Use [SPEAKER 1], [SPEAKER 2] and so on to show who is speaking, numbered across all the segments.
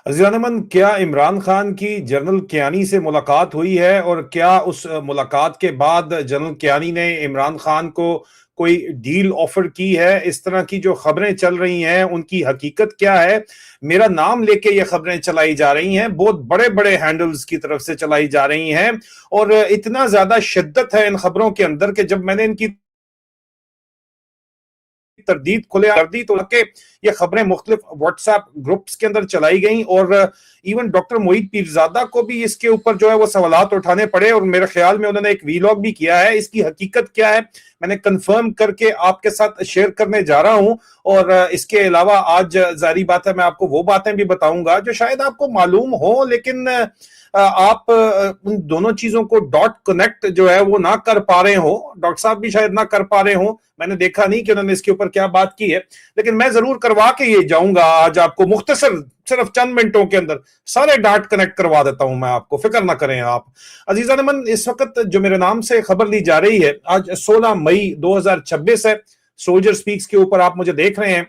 [SPEAKER 1] अज़ीज़ान, क्या इमरान खान की जनरल कियानी से मुलाकात हुई है? और क्या उस मुलाकात के बाद जनरल कियानी ने इमरान खान को कोई डील ऑफर की है? इस तरह की जो खबरें चल रही हैं उनकी हकीकत क्या है? मेरा नाम लेके ये खबरें चलाई जा रही हैं, बहुत बड़े बड़े हैंडल्स की तरफ से चलाई जा रही हैं, और इतना ज्यादा शिद्दत है इन खबरों के अंदर कि जब मैंने इनकी तरदीद खुले कर दी तो के ये खबरें मुख्तलिफ व्हाट्सएप ग्रुप्स के अंदर चलाई गई, और इवन डॉक्टर मोईद पीरजादा को भी इसके ऊपर जो है वो सवालात उठाने पड़े, और मेरे ख्याल में उन्होंने एक वीलॉग भी किया है। इसकी हकीकत क्या है मैंने कंफर्म करके आपके साथ शेयर करने जा रहा हूं। और इसके अलावा आज जारी बात है, मैं आपको वो बातें भी बताऊंगा जो शायद आपको मालूम हो, लेकिन आप उन दोनों चीजों को डॉट कनेक्ट जो है वो ना कर पा रहे हो, डॉक्टर साहब भी शायद ना कर पा रहे हो। मैंने देखा नहीं कि उन्होंने इसके ऊपर क्या बात की है, लेकिन मैं जरूर करवा के ये जाऊंगा आज आपको, मुख्तसर सिर्फ चंद मिनटों के अंदर सारे डाट कनेक्ट करवा देता हूं मैं आपको, फिक्र ना करें आप। अजीजान मन, इस वक्त जो मेरे नाम से खबर ली जा रही है, आज 16 मई 2026 है। सोल्जर स्पीक्स के ऊपर आप मुझे देख रहे हैं।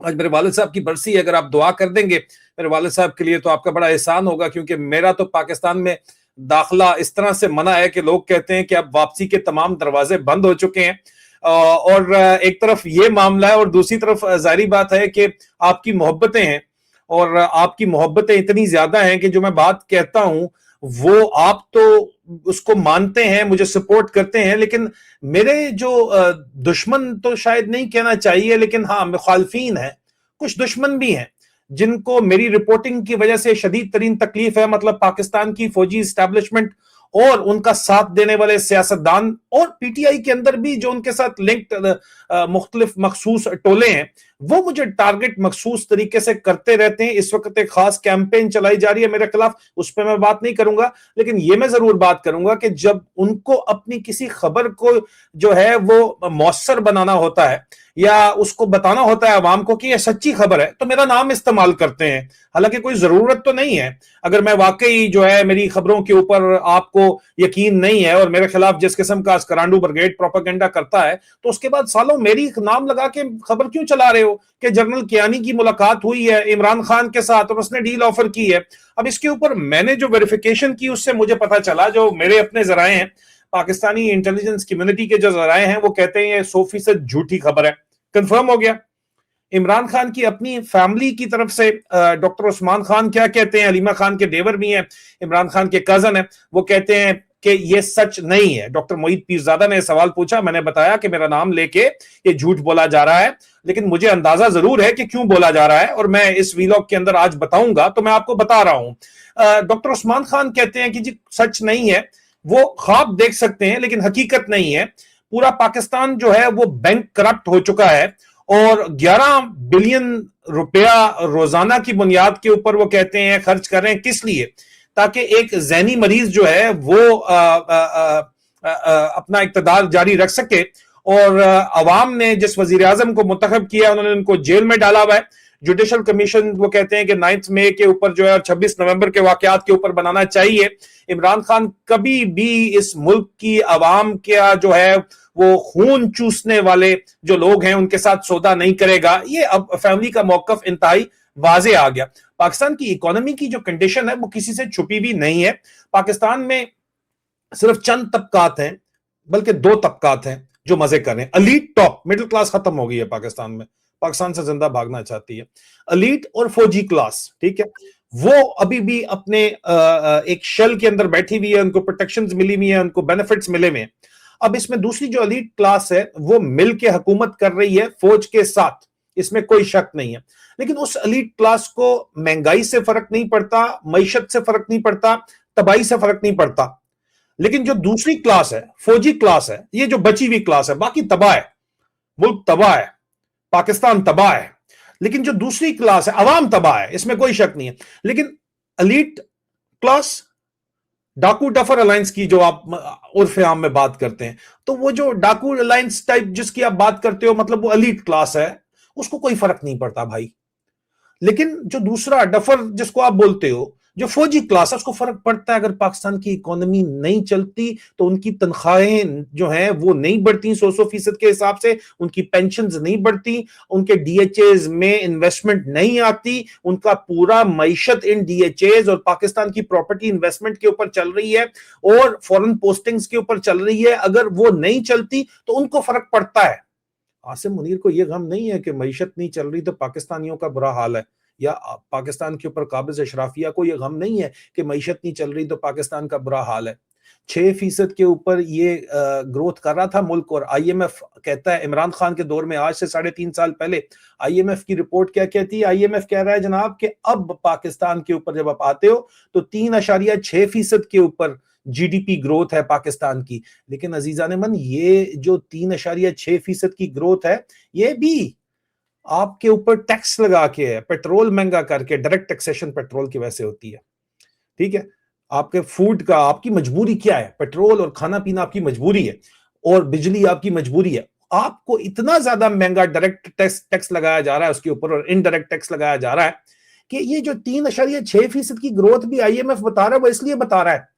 [SPEAKER 1] आज मेरे वालिद साहब की बरसी है, अगर आप दुआ कर देंगे मेरे वालिद साहब के लिए तो आपका बड़ा एहसान होगा, क्योंकि मेरा तो पाकिस्तान में दाखिला इस तरह से मना है कि लोग कहते हैं कि अब वापसी के तमाम दरवाजे बंद हो चुके हैं। और एक तरफ ये मामला है, और दूसरी तरफ जाहिर बात है कि आपकी मोहब्बतें हैं, और आपकी मोहब्बतें इतनी ज्यादा हैं कि जो मैं बात कहता हूं वो आप तो उसको मानते हैं, मुझे सपोर्ट करते हैं, लेकिन मेरे जो दुश्मन तो शायद नहीं कहना चाहिए, लेकिन हाँ मुखालफीन है, कुछ दुश्मन भी हैं जिनको मेरी रिपोर्टिंग की वजह से शदीद तरीन तकलीफ है। मतलब पाकिस्तान की फौजी इस्टेब्लिशमेंट और उनका साथ देने वाले सियासतदान, और पीटीआई के अंदर भी जो उनके साथ लिंक्ड मुख्तलिफ मखसूस टोले हैं, वो मुझे टारगेट मखसूस तरीके से करते रहते हैं। इस वक्त एक खास कैंपेन चलाई जा रही है मेरे खिलाफ, उस पर मैं बात नहीं करूंगा, लेकिन ये मैं जरूर बात करूंगा कि जब उनको अपनी किसी खबर को जो है वो मौसर बनाना होता है या उसको बताना होता है आवाम को कि यह सच्ची खबर है, तो मेरा नाम इस्तेमाल करते हैं, हालांकि कोई जरूरत तो नहीं है। अगर मैं वाकई जो है मेरी खबरों के ऊपर आपको यकीन नहीं है और मेरे खिलाफ जिस किस्म का अस्करांडू ब्रिगेड प्रोपेगेंडा करता है, तो उसके बाद सालों मेरी नाम लगा के खबर क्यों चला रहे हो कि जनरल कियानी की मुलाकात हुई है इमरान खान के साथ और उसने डील ऑफर की है। अब इसके ऊपर मैंने जो वेरिफिकेशन की उससे मुझे पता चला, जो मेरे अपने जराए हैं, पाकिस्तानी इंटेलिजेंस कम्युनिटी के जो जराए हैं, वो कहते हैं ये 100% झूठी खबर है। कंफर्म हो गया। इमरान खान की अपनी फैमिली की तरफ से डॉक्टर उस्मान खान क्या कहते हैं, अलीमा खान के देवर भी हैं, इमरान खान के कजन है, वो कहते हैं कि ये सच नहीं है। डॉक्टर मोईद पीरजादा ने सवाल पूछा, मैंने बताया कि मेरा नाम लेके ये झूठ बोला जा रहा है, लेकिन मुझे अंदाजा जरूर है कि क्यों बोला जा रहा है, और मैं इस वीलॉग के अंदर आज बताऊंगा, तो मैं आपको बता रहा हूं। डॉक्टर उस्मान खान कहते हैं कि जी सच नहीं है, वो ख्वाब देख सकते हैं लेकिन हकीकत नहीं है। पूरा पाकिस्तान जो है वो बैंक करप्ट हो चुका है, और 11 बिलियन रुपया रोजाना की बुनियाद के ऊपर वो कहते हैं खर्च कर रहे हैं। किस लिए? ताकि एक जहनी मरीज जो है वो अपना इक्तदार जारी रख सके, और अवाम ने जिस वजीर आजम को मुंतखब किया उन्होंने उनको जेल में डाला हुआ है। जुडिशल कमीशन वो कहते हैं कि 9 मई के ऊपर जो है 26 नवंबर के वाकयात के ऊपर बनाना चाहिए। इमरान खान कभी भी इस मुल्क की अवाम का जो है वो खून चूसने वाले जो लोग हैं उनके साथ सौदा नहीं करेगा। ये अब फैमिली का मौकफ इंतहाई वाजे आ गया। पाकिस्तान की इकोनॉमी की जो कंडीशन है वो किसी से छुपी भी नहीं है। पाकिस्तान में सिर्फ चंद तबकात हैं, बल्कि दो तबकात हैं जो मजे कर रहे हैं। अलीट टॉप, मिडिल क्लास खत्म हो गई है पाकिस्तान में, पाकिस्तान से जिंदा भागना चाहती है। अलीट और फौजी क्लास, ठीक है, वो अभी भी अपने एक शेल के अंदर बैठी हुई है, उनको प्रोटेक्शंस मिली हुई है, उनको बेनिफिट्स मिले हुए हैं। अब इसमें दूसरी जो अलीट क्लास है वो मिल के हुकूमत कर रही है फौज के साथ, इसमें कोई शक नहीं है, लेकिन उस अलीट क्लास को महंगाई से फर्क नहीं पड़ता, मईशत से फर्क नहीं पड़ता, तबाही से फर्क नहीं पड़ता। लेकिन जो दूसरी क्लास है, फौजी क्लास है, ये जो बची हुई क्लास है, बाकी तबाह है, मुल्क तबाह है, पाकिस्तान तबाह है, लेकिन जो दूसरी क्लास है अवाम तबाह है, इसमें कोई शक नहीं है। लेकिन अलीट क्लास, डाकू डफर अलायंस की जो आप उर्फ आम में बात करते हैं, तो वो जो डाकू अलायंस टाइप जिसकी आप बात करते हो, मतलब वो अलीट क्लास है, उसको कोई फर्क नहीं पड़ता भाई। लेकिन जो दूसरा डफर जिसको आप बोलते हो, जो फौजी क्लास है उसको फर्क पड़ता है। अगर पाकिस्तान की इकोनॉमी नहीं चलती तो उनकी तनख्वाहें जो हैं वो नहीं बढ़ती 100% के हिसाब से, उनकी पेंशन्स नहीं बढ़ती, उनके डीएचएज में इन्वेस्टमेंट नहीं आती, उनका पूरा मईशत इन डीएचएज और पाकिस्तान की प्रॉपर्टी इन्वेस्टमेंट के ऊपर चल रही है और फॉरेन पोस्टिंग्स के ऊपर चल रही है। अगर वो नहीं चलती तो उनको फर्क पड़ता है। आसिम मुनीर को यह गम नहीं है कि मईशत नहीं चल रही तो पाकिस्तानियों का बुरा हाल है, या पाकिस्तान के ऊपर काबिज अशराफिया को यह गम नहीं है कि मईशत नहीं चल रही तो पाकिस्तान का बुरा हाल है। 6% के ऊपर ये ग्रोथ कर रहा था मुल्क, और आईएमएफ कहता है इमरान खान के दौर में, आज से 3.5 साल पहले आईएमएफ की रिपोर्ट क्या कहती है? आईएमएफ कह रहा है जनाब कि अब पाकिस्तान के ऊपर जब आप आते हो तो 3.6% के ऊपर जीडीपी ग्रोथ है पाकिस्तान की। लेकिन अजीजा ने मन, ये जो 3.6% की ग्रोथ है ये भी आपके ऊपर टैक्स लगा के है, पेट्रोल महंगा करके। डायरेक्ट टैक्सेशन पेट्रोल की वजह से होती है, ठीक है। आपके फूड का, आपकी मजबूरी क्या है? पेट्रोल और खाना पीना आपकी मजबूरी है और बिजली आपकी मजबूरी है। आपको इतना ज्यादा महंगा डायरेक्ट टैक्स लगाया जा रहा है उसके ऊपर, और इनडायरेक्ट टैक्स लगाया जा रहा है कि ये जो 3.6% की ग्रोथ भी आईएमएफ बता रहा है, वो इसलिए बता रहा है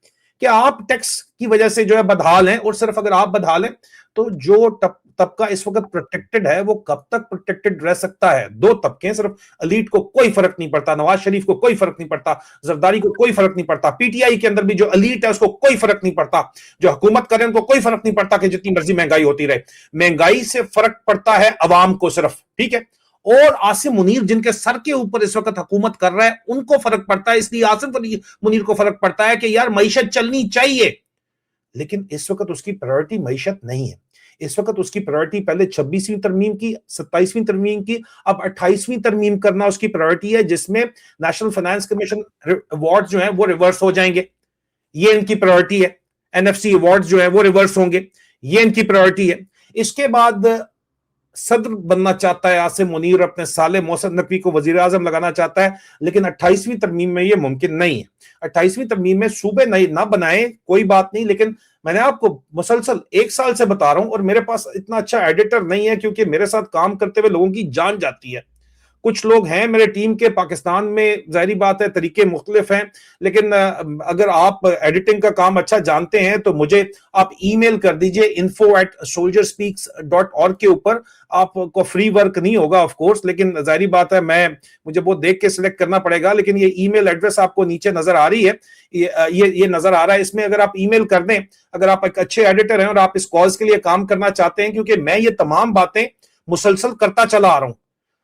[SPEAKER 1] कि आप टैक्स की वजह से जो है बदहाल हैं, और सिर्फ अगर आप बदहाल हैं तो जो तबका इस वक्त प्रोटेक्टेड है वो कब तक प्रोटेक्टेड रह सकता है? 2 तबके, सिर्फ अलीट को कोई फर्क नहीं पड़ता, नवाज शरीफ को कोई फर्क नहीं पड़ता, जरदारी को कोई फर्क नहीं पड़ता, पीटीआई के अंदर भी जो अलीट है उसको कोई फर्क नहीं पड़ता, जो हुकूमत करे उनको कोई फर्क नहीं पड़ता कि जितनी मर्जी महंगाई होती रहे। महंगाई से फर्क पड़ता है अवाम को सिर्फ, ठीक है। और आसिम मुनीर जिनके सर के ऊपर इस वक्त हुकूमत कर रहा है उनको फर्क पड़ता है, इसलिए आसिम मुनीर को फर्क पड़ता है कि यार मईशत चलनी चाहिए। लेकिन इस वक्त उसकी प्रायोरिटी मईशत नहीं है। इस वक्त उसकी प्रायोरिटी पहले 26वीं तरमीम की, 27वीं तरमीम की, अब 28वीं तरमीम करना उसकी प्रायोरिटी है, जिसमें नेशनल फाइनेंस कमीशन अवार्ड जो है वो रिवर्स हो जाएंगे। ये इनकी प्रायोरिटी है। एनएफसी अवार्ड जो है वो रिवर्स होंगे, ये इनकी प्रायोरिटी है। इसके बाद सदर बनना चाहता है आसिम मुनीर, अपने साले मोहसिन नकवी को वजीर आजम लगाना चाहता है, लेकिन 28वीं तरमीम में यह मुमकिन नहीं है। 28वीं तरमीम में सूबे नहीं ना बनाए कोई बात नहीं, लेकिन मैंने आपको मुसलसल 1 साल से बता रहा हूं, और मेरे पास इतना अच्छा एडिटर नहीं है क्योंकि मेरे साथ काम करते हुए लोगों की जान जाती है। कुछ लोग हैं मेरे टीम के पाकिस्तान में, जाहिर बात है तरीके मुख्तलिफ हैं, लेकिन अगर आप एडिटिंग का काम अच्छा जानते हैं तो मुझे आप ईमेल कर दीजिए info@soldierspeaks.org के ऊपर। आपको फ्री वर्क नहीं होगा ऑफ कोर्स, लेकिन जाहिर बात है मुझे वो देख के सिलेक्ट करना पड़ेगा, लेकिन ये ईमेल एड्रेस आपको नीचे नजर आ रही है, ये नजर आ रहा है। इसमें अगर आप ईमेल कर दें, अगर आप एक अच्छे एडिटर हैं और आप इस कॉज के लिए काम करना चाहते हैं, क्योंकि मैं ये तमाम बातें मुसलसल करता चला आ रहा हूं,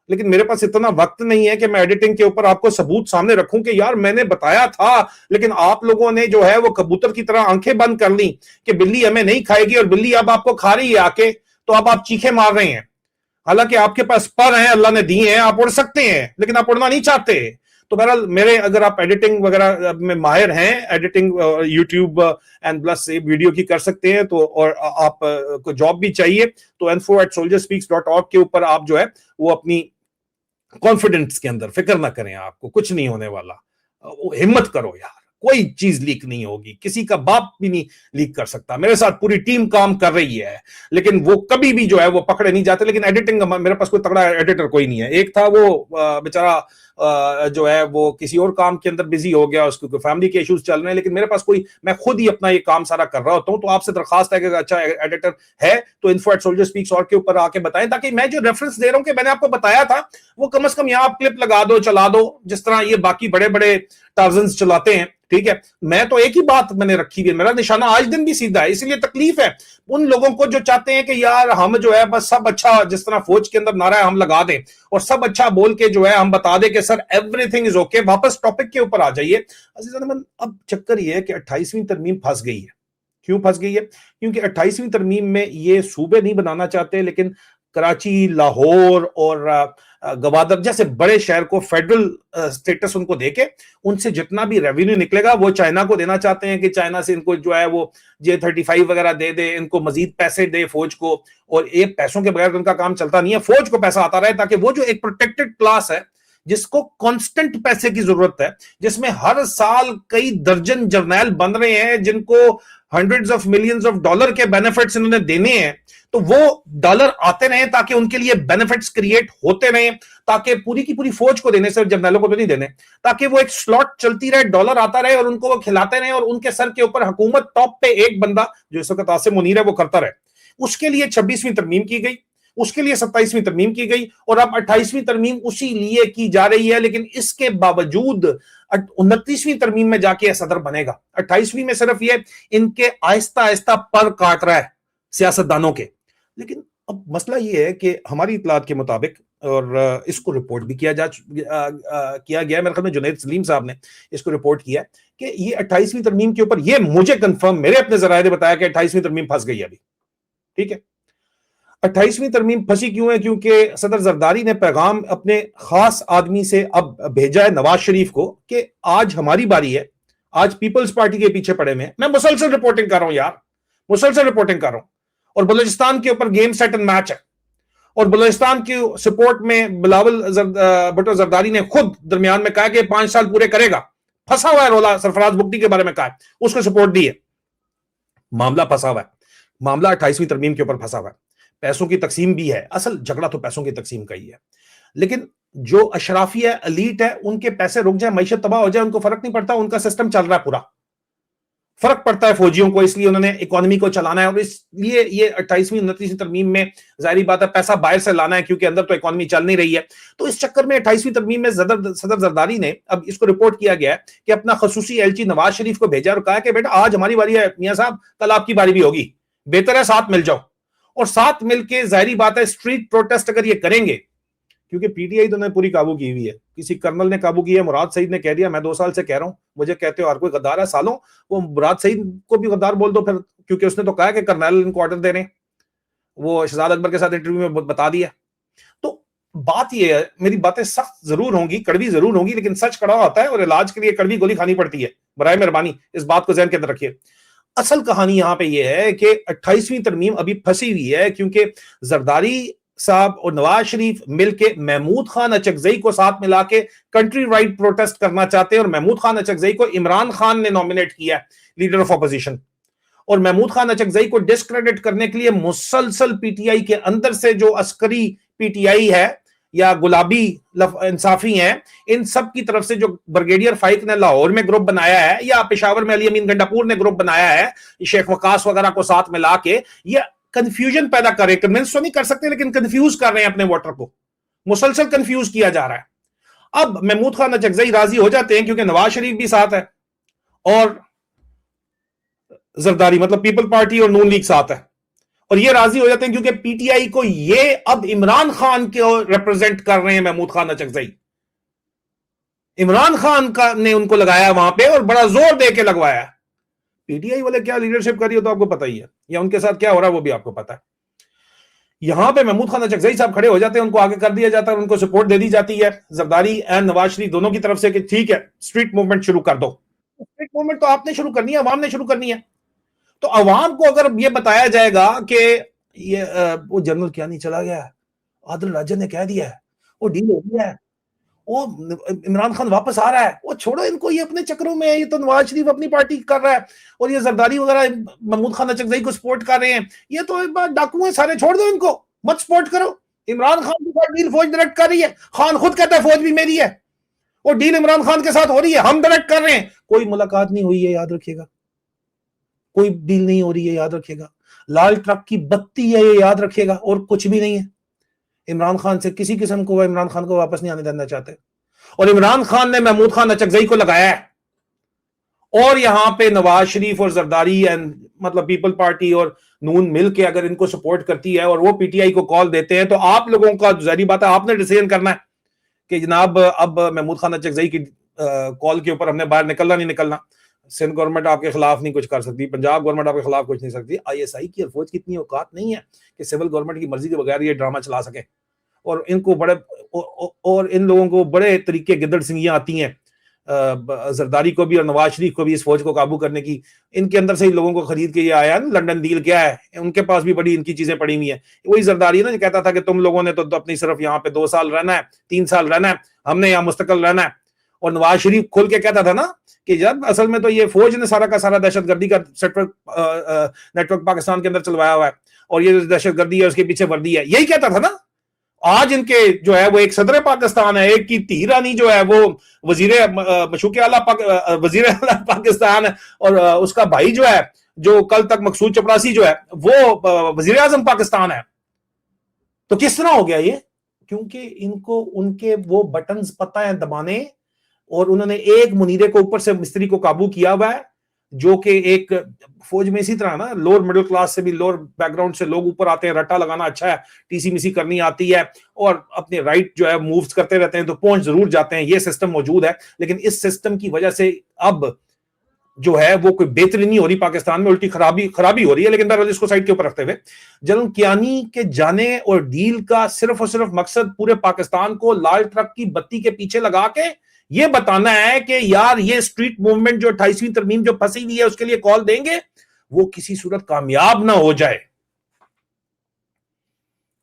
[SPEAKER 1] लेकिन मेरे पास इतना वक्त नहीं है कि मैं एडिटिंग के ऊपर आपको सबूत सामने रखूं कि यार मैंने बताया था, लेकिन आप लोगों ने जो है वो कबूतर की तरह आंखें बंद कर ली कि बिल्ली हमें नहीं खाएगी और बिल्ली अब आपको खा रही है आके, तो अब आप चीखे मार रहे हैं। हालांकि आपके पास पर हैं, अल्लाह ने दिए हैं, आप उड़ सकते हैं, लेकिन आप उड़ना नहीं चाहते। तो बहरहाल मेरे, अगर आप एडिटिंग वगैरह में माहिर हैं, एडिटिंग यूट्यूब एंड प्लस से वीडियो की कर सकते हैं, तो और आप को जॉब भी चाहिए तो info@soldierspeaks.org के ऊपर आप जो है वो अपनी कॉन्फिडेंस के अंदर, फिक्र ना करें, आपको कुछ नहीं होने वाला, हिम्मत करो यार, कोई चीज लीक नहीं होगी, किसी का बाप भी नहीं लीक कर सकता। मेरे साथ पूरी टीम काम कर रही है, लेकिन वो कभी भी जो है वो पकड़े नहीं जाते। लेकिन एडिटिंग मेरे पास कोई तगड़ा एडिटर कोई नहीं है। एक था वो बेचारा जो है वो किसी और काम के अंदर बिजी हो गया, उसको फैमिली के इश्यूज चल रहे हैं, लेकिन मेरे पास कोई, मैं खुद ही अपना ये काम सारा कर रहा होता हूं। तो आपसे दरखास्त है कि अच्छा एडिटर है तो info@soldierspeaks.org के ऊपर आके बताएं, ताकि मैं जो रेफरेंस दे रहा हूं कि मैंने आपको बताया था वो कम से कम यहाँ आप क्लिप लगा दो, चला दो, जिस तरह ये बाकी बड़े बड़े टार्जन्स चलाते हैं, ठीक है। मैं तो एक ही बात मैंने रखी है, मेरा निशाना आज दिन भी सीधा है। इसलिए तकलीफ है उन लोगों को जो चाहते हैं कि यार हम जो है बस सब अच्छा, जिस तरह फौज के अंदर नारा है हम लगा दें और सब अच्छा बोल के जो है हम बता दें कि सर एवरीथिंग इज ओके। वापस टॉपिक के ऊपर आ जाइए अजीज। अब चक्कर ये है कि 28वीं तरमीम फंस गई है। क्यों फंस गई है? क्योंकि 28वीं तरमीम में ये सूबे नहीं बनाना चाहते, लेकिन कराची, लाहौर और गवादर जैसे बड़े शहर को फेडरल स्टेटस उनको देके उनसे जितना भी रेवेन्यू निकलेगा वो चाइना को देना चाहते हैं, कि चाइना से इनको जो है वो J-35 वगैरह दे दे, इनको मजीद पैसे दे फौज को, और ये पैसों के बगैर उनका काम चलता नहीं है। फौज को पैसा आता रहे ताकि वो जो एक प्रोटेक्टेड क्लास है जिसको कांस्टेंट पैसे की जरूरत है, जिसमें हर साल कई दर्जन जर्नैल बन रहे हैं जिनको hundreds of millions of dollar के बेनिफिट्स इन्होंने देने हैं, तो वो डॉलर आते रहे ताकि उनके लिए बेनिफिट्स क्रिएट होते रहे, ताकि पूरी की पूरी फौज को देने, सिर्फ जर्नैलों को तो नहीं देने, ताकि वो एक स्लॉट चलती रहे, डॉलर आता रहे और उनको वो खिलाते रहे और उनके सर के ऊपर हुकूमत टॉप पे एक बंदा जो इस वक्त आसिम मुनीर है वो करता रहे। उसके लिए 26वीं तरमीम की गई, उसके लिए 27वीं तरमीम की गई और अब 28वीं तरमीम उसी लिए की जा रही है। लेकिन इसके बावजूद 29वीं तरमीम में जाके सदर बनेगा। 28वीं में सिर्फ ये इनके आहिस्ता आहिस्ता पर काट रहा है सियासतदानों के। लेकिन अब मसला ये है कि हमारी इतलात के मुताबिक, और इसको रिपोर्ट भी किया गया मेरे ख्याल में जुनैद सलीम साहब ने इसको रिपोर्ट किया कि ये 28वीं तरमीम के ऊपर, ये मुझे कंफर्म मेरे अपने जराये ने बताया कि 28वीं तरमीम फंस गई अभी। ठीक है, 28वीं तरमीम फंसी क्यों है? क्योंकि सदर जरदारी ने पैगाम अपने खास आदमी से अब भेजा है, नवाज शरीफ को, कि आज हमारी बारी है, आज पीपल्स पार्टी के पीछे पड़े में। मैं मुसलसल रिपोर्टिंग कर रहा हूं यार, मुसलसल रिपोर्टिंग कर रहा हूं। और बलूचिस्तान के ऊपर गेम सेट एंड मैच है और बलूचिस्तान की सपोर्ट में बिलावल भुट्टो जरदारी ने खुद दरमियान में कहा कि 5 साल पूरे करेगा। फंसा हुआ है रोला, सरफराज बुगटी के बारे में कहा है, उसको सपोर्ट दी है। मामला फंसा हुआ है, मामला 28वीं तरमीम के ऊपर फंसा हुआ है। पैसों की तकसीम भी है, असल झगड़ा तो पैसों की तकसीम का ही है। लेकिन जो अशराफिया एलीट है उनके पैसे रुक जाए, मैशत तबाह हो जाए, उनको फर्क नहीं पड़ता, उनका सिस्टम चल रहा है पूरा। फर्क पड़ता है फौजियों को, इसलिए उन्होंने इकोनॉमी को चलाना है और इसलिए ये 28वीं 29वीं तरमीम में जाहिर बात है पैसा बाहर से लाना है, क्योंकि अंदर तो इकोनॉमी चल नहीं रही है। तो इस चक्कर में 28वीं तरमीम में सदर जरदारी ने, अब इसको रिपोर्ट किया गया है कि अपना खसूसी एलची नवाज शरीफ को भेजा और कहा कि बेटा आज हमारी बारी है मियां साहब, कल आपकी बारी भी होगी, बेहतर है साथ मिल जाओ। और साथ मिलकर जाहिर बात है स्ट्रीट प्रोटेस्ट अगर ये करेंगे, क्योंकि पीटीआई तो ने पूरी काबू की हुई है, किसी कर्नल ने काबू की है, मुराद सईद ने कह दिया मैं 2 साल से कह रहा हूं, मुझे कहते हो हर कोई गद्दार है सालों, वो मुराद सईद को भी गद्दार बोल दो फिर, क्योंकि उसने तो कहा कि कर्नल इनको ऑर्डर दे रहे हैं, वो शहजाद अकबर के साथ इंटरव्यू में बता दिया। तो बात यह है, मेरी बातें सख्त जरूर होंगी, कड़वी जरूर होंगी, लेकिन सच कड़वा होता है और इलाज के लिए कड़वी गोली खानी पड़ती है। बराए मेहरबानी इस बात को ज़हन के अंदर रखिए। असल कहानी यहां पे यह है कि 28वीं तरमीम अभी फंसी हुई है क्योंकि जरदारी साहब और नवाज शरीफ मिलके महमूद खान अचकजई को साथ मिला के कंट्री वाइड प्रोटेस्ट करना चाहते हैं। और महमूद खान अचकजई को इमरान खान ने नॉमिनेट किया है लीडर ऑफ अपोजिशन, और महमूद खान अचकजई को डिस्क्रेडिट करने के लिए मुसलसल पीटीआई के अंदर से जो अस्करी पीटीआई है या गुलाबी इंसाफी हैं, इन सब की तरफ से जो ब्रिगेडियर फाइक ने लाहौर में ग्रुप बनाया है या पेशावर में अली अमीन गंडापुर ने ग्रुप बनाया है, शेख वकास वगैरह को साथ मिला के ये कंफ्यूजन पैदा कर रहे हैं। कन्विंस तो नहीं कर सकते लेकिन कंफ्यूज कर रहे हैं अपने वोटर को, मुसलसल कंफ्यूज किया जा रहा है। अब महमूद खान अचकजई राजी हो जाते हैं क्योंकि नवाज शरीफ भी साथ है और जरदारी मतलब पीपल पार्टी और नून लीग साथ है, और ये राजी हो जाते हैं क्योंकि पीटीआई को ये अब इमरान खान को रिप्रेजेंट कर रहे हैं। महमूद खान अचकजई इमरान खान का ने उनको लगाया वहां पे और बड़ा जोर दे के लगवाया। पीटीआई वाले क्या लीडरशिप कर रही हो तो आपको पता ही है, या उनके साथ क्या हो रहा है वो भी आपको पता है। यहां पे महमूद खान अचकजई साहब खड़े हो जाते हैं, उनको आगे कर दिया जाता है, उनको सपोर्ट दे दी जाती है जरदारी एंड नवाज शरीफ दोनों की तरफ से कि ठीक है स्ट्रीट मूवमेंट शुरू कर दो। स्ट्रीट मूवमेंट तो आपने शुरू करनी है, अवाम ने शुरू करनी है। तो अवाम को अगर ये बताया जाएगा कि ये वो जनरल क्या नहीं चला गया, आदिल राजा ने कह दिया है, वो डील हो गया है, वो इमरान खान वापस आ रहा है, वो छोड़ो इनको, ये अपने चक्रों में है, ये तो नवाज शरीफ अपनी पार्टी कर रहा है और ये जरदारी वगैरह महमूद खान अचकजई को सपोर्ट कर रहे हैं, ये तो एक बार डाकू है सारे, छोड़ दो इनको, मत सपोर्ट करो। इमरान खान के साथ डील फौज डायरेक्ट कर रही है, खान खुद कहता है फौज भी मेरी है, और डील इमरान खान के साथ हो रही है, हम डायरेक्ट कर रहे हैं। कोई मुलाकात नहीं हुई है, याद रखिएगा, कोई डील नहीं हो रही है, याद रखिएगा। लाल ट्रक की बत्ती है, ये याद रखिएगा, और कुछ भी नहीं है। इमरान खान से किसी किस्म को इमरान खान को वापस नहीं आने देना चाहते, और इमरान खान ने महमूद खान अचकजई को लगाया है। और यहां पे नवाज शरीफ और जरदारी एंड मतलब पीपल पार्टी और नून मिल के अगर इनको सपोर्ट करती है और वो पीटीआई को कॉल देते हैं, तो आप लोगों का जारी बात है, आपने डिसीजन करना है कि जनाब अब महमूद खान अचकजई की कॉल के ऊपर हमने बाहर निकलना नहीं निकलना। सिंध गवर्नमेंट आपके खिलाफ नहीं कुछ कर सकती, पंजाब गवर्नमेंट आपके खिलाफ कुछ नहीं सकती। आईएसआई की और फौज की इतनी औकात नहीं है कि सिविल गवर्नमेंट की मर्जी के बगैर ये ड्रामा चला सके, और इनको बड़े और इन लोगों को बड़े तरीके गिद्दड़ सिंगियां आती हैं जरदारी को भी और नवाज शरीफ को भी इस फौज को काबू करने की, इनके अंदर से ही लोगों को खरीद के ये आया ना लंदन डील क्या है, उनके पास भी बड़ी इनकी चीजें पड़ी हुई है। वही जरदारी है ना जो कहता था कि तुम लोगों ने तो अपनी सिर्फ यहाँ पे 2 साल रहना है, 3 साल रहना है, हमने यहाँ मुस्तकिल रहना है। और नवाज शरीफ खुल के कहता था ना कि जब असल में तो ये फौज ने सारा का सारा दहशतगर्दी का नेटवर्क पाकिस्तान के अंदर चलवाया हुआ है और ये दहशतगर्दी है उसके पीछे वर्दी है, यही कहता था ना। आज इनके जो है वो एक सदर पाकिस्तान है, एक की धी रानी जो है वो मशूक आला वजीर आला पाकिस्तान है, और उसका भाई जो है जो कल तक मकसूद चपरासी जो है वो वजीर आजम पाकिस्तान है। तो किस तरह हो गया ये? क्योंकि इनको उनके वो बटन्स पता है दबाने, और उन्होंने एक मुनीरे को ऊपर से मिस्त्री को काबू किया हुआ है, जो कि एक फौज में इसी तरह ना लोअर मिडिल क्लास से भी, लोअर बैकग्राउंड से लोग ऊपर आते हैं, रट्टा लगाना अच्छा है, टीसी मिसी करनी आती है और अपने राइट जो है मूव्स करते रहते हैं तो पहुंच जरूर जाते हैं, ये सिस्टम मौजूद है। लेकिन इस सिस्टम की वजह से अब जो है वो कोई बेहतरी नहीं हो रही पाकिस्तान में, उल्टी खराबी हो रही है। लेकिन बहरहाल इसको साइड के ऊपर रखते हुए, जनरल कियानी के जाने और डील का सिर्फ और सिर्फ मकसद पूरे पाकिस्तान को लाल ट्रक की बत्ती के पीछे लगा के ये बताना है कि यार ये स्ट्रीट मूवमेंट जो 28वीं तरमीम जो फंसी हुई है उसके लिए कॉल देंगे, वो किसी सूरत कामयाब ना हो जाए।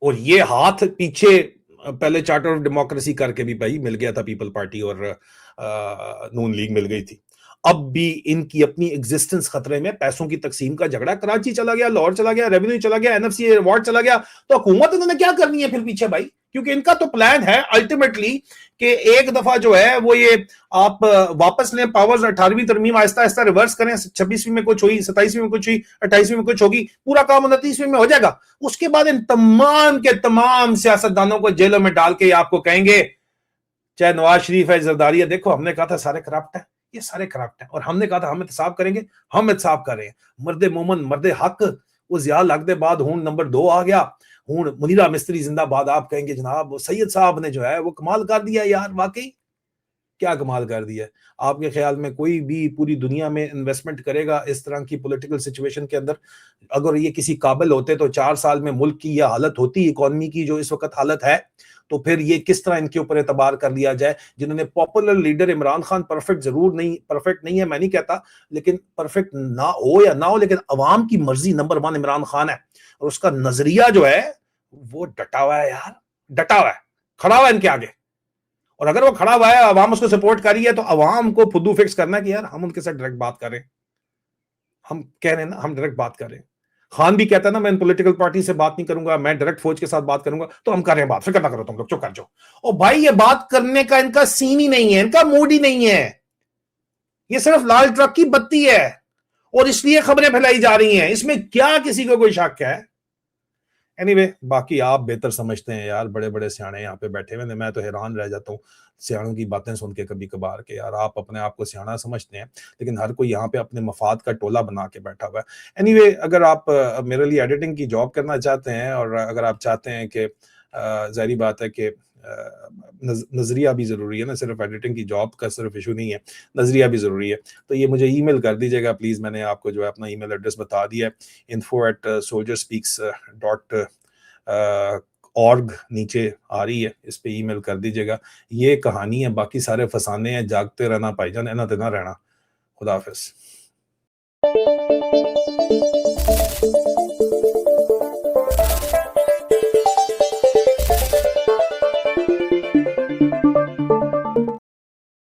[SPEAKER 1] और ये हाथ पीछे पहले चार्टर ऑफ डेमोक्रेसी करके भी भाई मिल गया था पीपल पार्टी और नून लीग मिल गई थी। अब भी इनकी अपनी एग्जिस्टेंस खतरे में, पैसों की तकसीम का झगड़ा, कराची चला गया, लाहौर चला गया, रेवेन्यू चला गया, एनएफसी अवार्ड चला गया, तो हुकूमत इन्होंने क्या करनी है फिर पीछे भाई? क्योंकि इनका तो प्लान है अल्टीमेटली कि एक दफा जो है वो ये आप वापस लें पावर्स, 18वीं तरमीम आहिस्ता आहिस्ता रिवर्स करें, 26वीं में कुछ हुई, 27वीं में कुछ हुई, 28वीं में कुछ होगी, पूरा काम 29वीं में हो जाएगा। उसके बाद इन तमाम के तमाम सियासतदानों को जेलों में डाल के आपको कहेंगे, चाहे नवाज शरीफ है, जरदारी है, देखो हमने कहा था सारे करप्ट है, ये सारे करप्ट है, और हमने कहा था हम एहतसाब करेंगे, हम एहतसाब कर रहे हैं। मर्दे मोमन मर्दे हक वो जिया लगदे बाद हूं नंबर 2 आ गया, हूं मुनीरा मिस्त्री जिंदाबाद। आप कहेंगे जनाब सैयद साहब ने जो है वो कमाल कर दिया यार, वाकई क्या कमाल कर दिया। आपके ख्याल में कोई भी पूरी दुनिया में इन्वेस्टमेंट करेगा इस तरह की पॉलिटिकल सिचुएशन के अंदर? अगर ये किसी काबिल होते तो 4 साल में मुल्क की यह हालत होती, इकोनॉमी की जो इस वक्त हालत है, तो फिर ये किस तरह इनके ऊपर एतबार कर लिया जाए, जिन्होंने popular leader Imran Khan perfect नहीं है, मैं नहीं कहता, लेकिन परफेक्ट ना हो या ना हो, लेकिन अवाम की मर्जी नंबर 1 इमरान खान है, और उसका नजरिया जो है वो डटा हुआ है यार, डटा हुआ है, खड़ा हुआ है इनके आगे। और अगर वो खड़ा हुआ है, अवाम उसको सपोर्ट कर रही है, तो अवाम को फुद्दू फिक्स करना है कि यार हम उनके साथ डायरेक्ट बात करें, हम कह रहे हैं ना हम डायरेक्ट बात करें। खान भी कहता है ना मैं पॉलिटिकल पार्टी से बात नहीं करूंगा, मैं डायरेक्ट फौज के साथ बात करूंगा, तो हम कर रहे हैं बात, फिक्र ना करो तुम लोग, चुप कर जाओ। और भाई ये बात करने का इनका सीन ही नहीं है, इनका मूड ही नहीं है, ये सिर्फ लाल ट्रक की बत्ती है और इसलिए खबरें फैलाई जा रही हैं, इसमें क्या किसी को कोई शक है? एनीवे, बाकी आप बेहतर समझते हैं यार, बड़े बड़े सियाने यहाँ पे बैठे हुए हैं, मैं तो हैरान रह जाता हूँ सियाणों की बातें सुन के कभी कभार के। यार आप अपने आप को सियाना समझते हैं, लेकिन हर कोई यहाँ पे अपने मफाद का टोला बना के बैठा हुआ है। एनीवे, अगर आप मेरे लिए एडिटिंग की जॉब करना चाहते हैं, और अगर आप चाहते हैं कि जाहिर बात है कि नजरिया भी जरूरी है ना, सिर्फ एडिटिंग की जॉब का सिर्फ इशू नहीं है, नजरिया भी जरूरी है, तो ये मुझे ईमेल कर दीजिएगा प्लीज। मैंने आपको जो है अपना ईमेल एड्रेस बता दिया है, info@soldierspeaks.org नीचे आ रही है, इस पे ईमेल कर दीजिएगा। ये कहानी है, बाकी सारे फसाने हैं, जागते रहना भाईजान, एना तेना रहना। खुदा हाफिज।